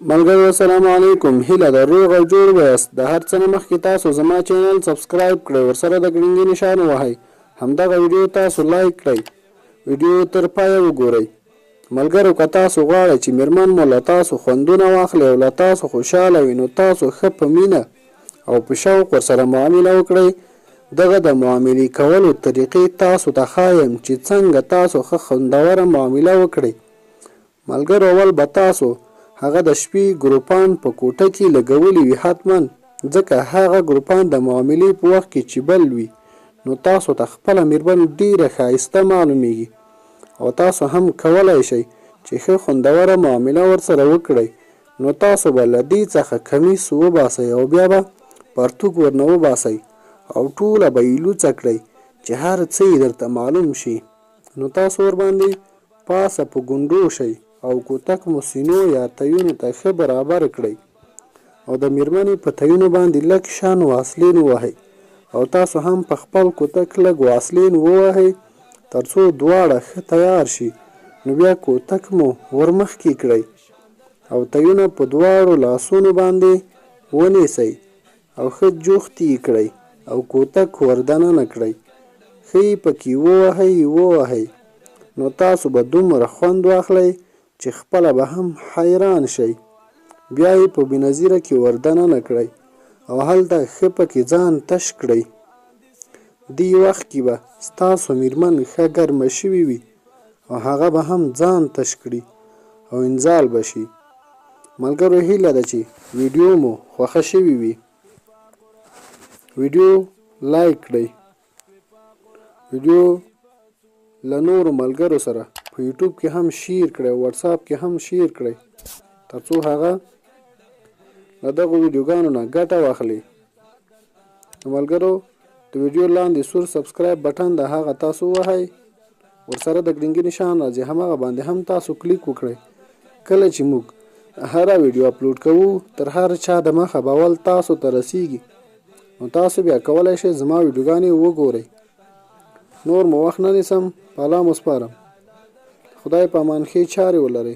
ملګرو السلام علیکم. هیله ده روغ او جوړ یاست. د هر څه نه مخکې تاسو زما چینل سبسکرایب کړئ، ورسره د ګړنګي نشان ووهئ، همدغه ویډیو تاسو لایک کړئ، ویډیو تر پایه وګورئ. ملګرو که تاسو غواړئ چې میرمن مو له تاسو خوندونه واخلي او له تاسو خوشحاله وي، نو تاسو ښه په مینه او په شوق ورسره معامله وکړئ. دغه د معاملې کولو طریقې تاسو ته ښایم چې څنګه تاسو ښه خوندوره معامله وکړئ. ملګرو اول به تاسو هغه د شپې ګروپان په کوټه کې لګولي وي حتما، ځکه هغه ګروپان د معاملې په وخت کې چې بل وي نو تاسو ته خپله میرمن ډیره ښایسته معلومیږي او تاسو هم کولی شئ چې ښه خوندوره معامله ورسره وکړئ. نو تاسو به له دې څخه کمیس وباسئ او بیا به پرتوګ ورنه وباسئ او ټوله به یې لوڅه کړئ چې هر څه یې درته معلوم شي. نو تاسو ورباندې پاسه په ګونډو شئ او کوتک مو سینو یا تیونو ته ښه برابر کړئ او د میرمنې په تیونو باندې لږ شان واسلین ووهئ او تاسو هم په خپل کوتک لږ واسلین ووهئ تر څو دواړه ښه تیار شي. نو بیا کوتک مو ورمخکې کړئ او تیونه په دواړو لاسونو باندې ونیسئ او ښه جوخت یې کړئ او کوتک وردننه کړئ، ښه یې پکې ووهئ. نو تاسو به دومره خوند واخلئ چې خپله به هم حیران شئ. بیا یې په بېنظیره کې وردننه کړئ او هلته ښه پکې ځان تش کړئ. دې وخت کې به ستاسو میرمن ښه ګرمه شوې وي او هغه به هم ځان تش کړي او انزال به شي. ملګرو هیله ده چې ویډیو مو خوښه شوې وي. ویډیو لایک کړئ، ویډیو له نورو ملګرو سره په یوټیوب کې هم شیر کړئ او واتساپ کې هم شیر کړئ تر څو هغه له دغو ویډیوګانو نه ګټه واخلي. ملګرو د ویډیو لاندې سور سبسکرایب بټن د هغه تاسو ووهئ، ورسره د ګړنګي نشان راځي همغه باندې هم تاسو کلیک وکړئ. کله چې موږ هره ویډیو اپلوډ کوو تر هر چا د مخه به اول تاسو ته رسیږي. نو تاسو بیا کولی شئ زما ویډیوګانې وګورئ. نور مو وخت نه نیسم، پالا مو سپارم. خدای په امان ښې چارې ولرئ.